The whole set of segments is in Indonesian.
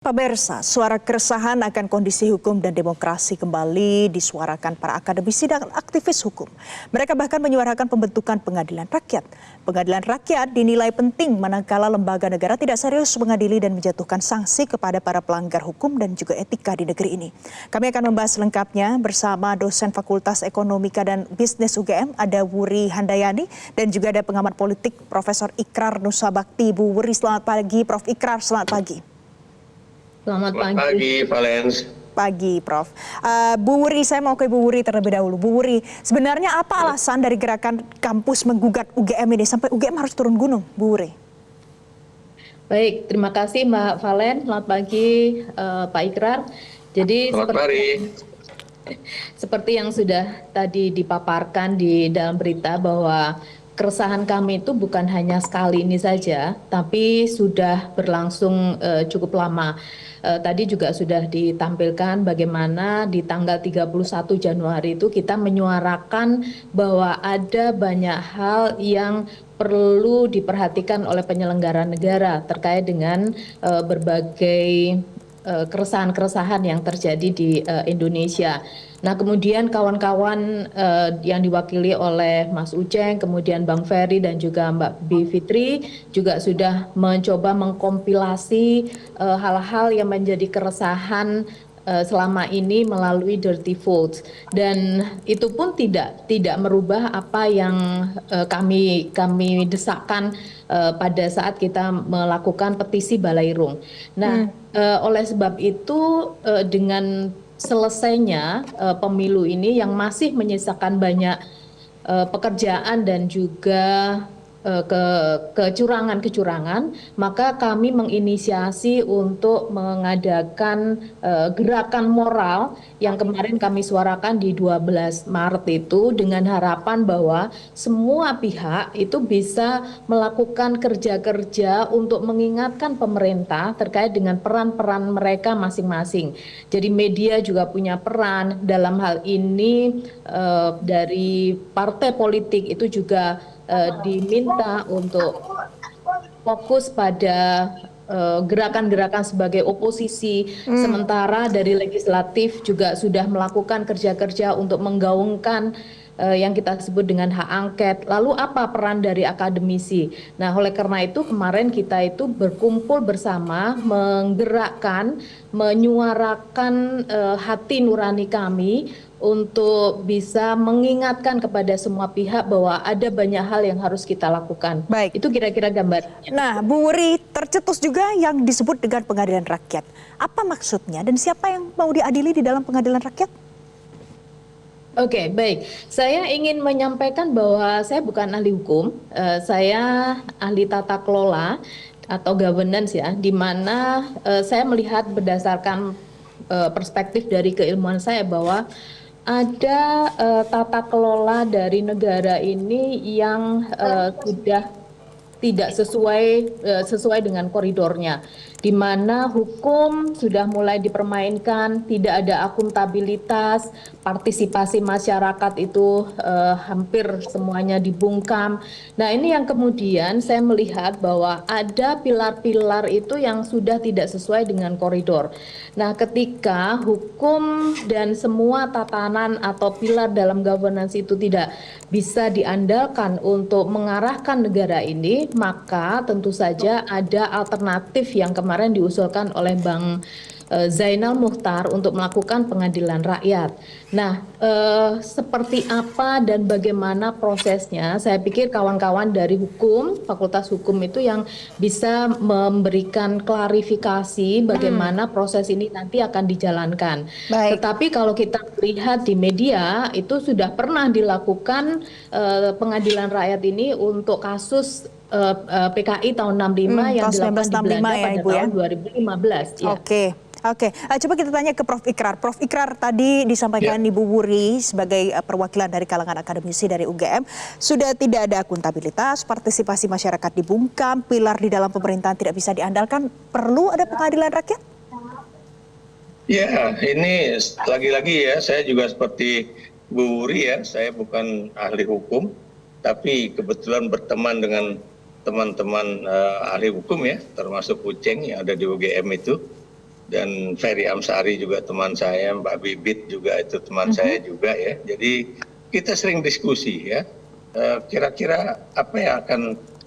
Pemirsa, suara keresahan akan kondisi hukum dan demokrasi kembali disuarakan para akademisi dan aktivis hukum. Mereka bahkan menyuarakan pembentukan pengadilan rakyat. Pengadilan rakyat dinilai penting manakala lembaga negara tidak serius mengadili dan menjatuhkan sanksi kepada para pelanggar hukum dan juga etika di negeri ini. Kami akan membahas lengkapnya bersama dosen Fakultas Ekonomika dan Bisnis UGM, ada Wuri Handayani, dan juga ada pengamat politik Profesor Ikrar Nusabakti. Bu Wuri, selamat pagi. Prof. Ikrar, selamat pagi. Selamat pagi, Valens. Pagi, Prof. Bu Wuri, saya mau ke Bu Wuri terlebih dahulu. Bu Wuri, sebenarnya apa alasan dari gerakan kampus menggugat UGM ini sampai UGM harus turun gunung, Bu Wuri? Baik, terima kasih Mbak Valen. Selamat pagi Pak Ikrar. Jadi seperti yang sudah tadi dipaparkan di dalam berita bahwa keresahan kami itu bukan hanya sekali ini saja, tapi sudah berlangsung cukup lama. Tadi juga sudah ditampilkan bagaimana di tanggal 31 Januari itu kita menyuarakan bahwa ada banyak hal yang perlu diperhatikan oleh penyelenggara negara terkait dengan berbagai keresahan-keresahan yang terjadi di Indonesia. Nah, kemudian kawan-kawan yang diwakili oleh Mas Uceng, kemudian Bang Ferry dan juga Mbak Bivitri juga sudah mencoba mengkompilasi hal-hal yang menjadi keresahan selama ini melalui dirty votes, dan itu pun tidak merubah apa yang kami desakkan pada saat kita melakukan petisi Balairung. Nah, oleh sebab itu dengan selesainya pemilu ini yang masih menyisakan banyak pekerjaan dan juga kecurangan-kecurangan, maka kami menginisiasi untuk mengadakan gerakan moral yang kemarin kami suarakan di 12 Maret itu dengan harapan bahwa semua pihak itu bisa melakukan kerja-kerja untuk mengingatkan pemerintah terkait dengan peran-peran mereka masing-masing. Jadi media juga punya peran dalam hal ini, dari partai politik itu juga diminta untuk fokus pada gerakan-gerakan sebagai oposisi, sementara dari legislatif juga sudah melakukan kerja-kerja untuk menggaungkan yang kita sebut dengan hak angket. Lalu apa peran dari akademisi? Nah, oleh karena itu kemarin kita itu berkumpul bersama, menggerakkan, menyuarakan hati nurani kami untuk bisa mengingatkan kepada semua pihak bahwa ada banyak hal yang harus kita lakukan. Baik. Itu kira-kira gambarnya. Nah, Bu Wuri, tercetus juga yang disebut dengan pengadilan rakyat. Apa maksudnya dan siapa yang mau diadili di dalam pengadilan rakyat? Oke, baik. Saya ingin menyampaikan bahwa saya bukan ahli hukum, saya ahli tata kelola atau governance ya, di mana saya melihat berdasarkan perspektif dari keilmuan saya bahwa ada tata kelola dari negara ini yang sudah tidak sesuai dengan koridornya, di mana hukum sudah mulai dipermainkan, tidak ada akuntabilitas, partisipasi masyarakat itu hampir semuanya dibungkam. Nah, ini yang kemudian saya melihat bahwa ada pilar-pilar itu yang sudah tidak sesuai dengan koridor. Nah, ketika hukum dan semua tatanan atau pilar dalam governance itu tidak bisa diandalkan untuk mengarahkan negara ini, maka tentu saja ada alternatif yang kemarin diusulkan oleh Bang Zainal Muchtar untuk melakukan pengadilan rakyat. Nah, seperti apa dan bagaimana prosesnya, saya pikir kawan-kawan dari hukum, Fakultas Hukum itu yang bisa memberikan klarifikasi bagaimana proses ini nanti akan dijalankan. Baik. Tetapi kalau kita lihat di media, itu sudah pernah dilakukan pengadilan rakyat ini untuk kasus PKI tahun 65 yang dilakukan di Belanda ya, pada Ibu, tahun 2015. Ya. Oke. Coba kita tanya ke Prof. Ikrar. Prof. Ikrar, tadi disampaikan Ibu Wuri sebagai perwakilan dari kalangan akademisi dari UGM, sudah tidak ada akuntabilitas, partisipasi masyarakat dibungkam, pilar di dalam pemerintahan tidak bisa diandalkan. Perlu ada pengadilan rakyat? Ya, ini lagi-lagi ya, saya juga seperti Bu Wuri ya, saya bukan ahli hukum, tapi kebetulan berteman dengan teman-teman ahli hukum ya, termasuk Uceng yang ada di UGM itu. dan Ferry Amsari juga teman saya, Mbak Bibit juga itu teman saya juga ya. Jadi kita sering diskusi ya, kira-kira apa yang akan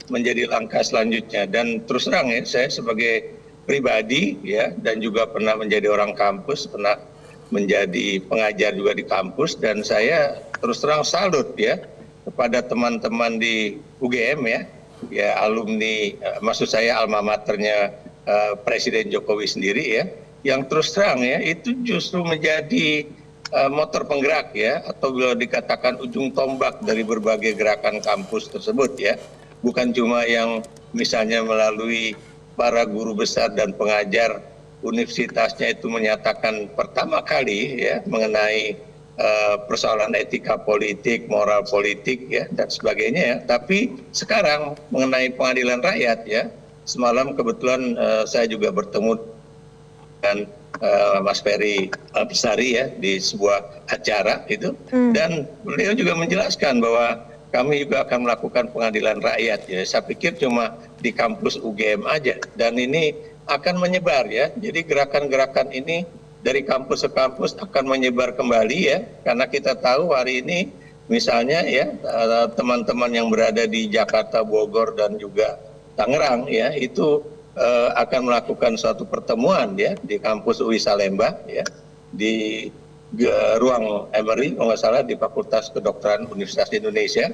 menjadi langkah selanjutnya. Dan terus terang ya, saya sebagai pribadi ya, dan juga pernah menjadi orang kampus, pernah menjadi pengajar juga di kampus, dan saya terus terang salut ya kepada teman-teman di UGM ya alumni, maksud saya alma maternya Presiden Jokowi sendiri ya, yang terus terang ya itu justru menjadi motor penggerak ya, atau bila dikatakan ujung tombak dari berbagai gerakan kampus tersebut ya, bukan cuma yang misalnya melalui para guru besar dan pengajar universitasnya itu menyatakan pertama kali ya mengenai persoalan etika politik, moral politik ya dan sebagainya ya, tapi sekarang mengenai pengadilan rakyat ya, semalam kebetulan saya juga bertemu dengan Mas Ferry Amsari ya di sebuah acara itu, dan beliau juga menjelaskan bahwa kami juga akan melakukan pengadilan rakyat ya. Saya pikir cuma di kampus UGM aja, dan ini akan menyebar ya. Jadi gerakan-gerakan ini dari kampus ke kampus akan menyebar kembali ya, karena kita tahu hari ini misalnya ya teman-teman yang berada di Jakarta, Bogor dan juga Tangerang ya itu akan melakukan suatu pertemuan ya di kampus UI Salemba ya, di ruang Emery kalau nggak salah di Fakultas Kedokteran Universitas Indonesia.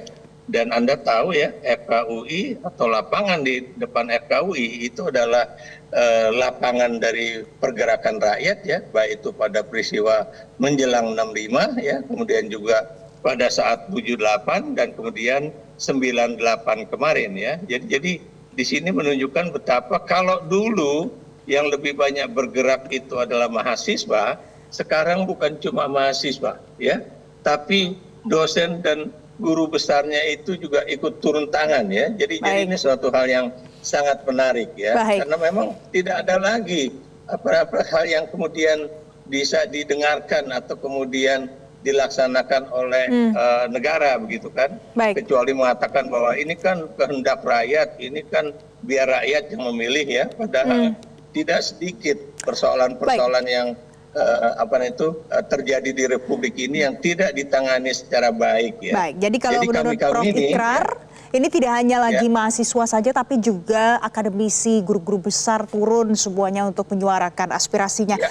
Dan Anda tahu ya, FKUI atau lapangan di depan FKUI itu adalah lapangan dari pergerakan rakyat ya, baik itu pada peristiwa menjelang 65 ya, kemudian juga pada saat 78 dan kemudian 98 kemarin ya. Jadi di sini menunjukkan betapa kalau dulu yang lebih banyak bergerak itu adalah mahasiswa, sekarang bukan cuma mahasiswa ya, tapi dosen dan guru besarnya itu juga ikut turun tangan ya. Jadi ini suatu hal yang sangat menarik ya. Karena memang tidak ada lagi apa-apa hal yang kemudian bisa didengarkan atau kemudian dilaksanakan oleh negara begitu kan. Kecuali mengatakan bahwa ini kan kehendak rakyat, ini kan biar rakyat yang memilih ya. Padahal tidak sedikit persoalan-persoalan yang terjadi di Republik ini yang tidak ditangani secara baik ya. Baik, jadi kalau menurut Prof. Ikrar, ini tidak hanya lagi mahasiswa saja, tapi juga akademisi, guru-guru besar turun semuanya untuk menyuarakan aspirasinya.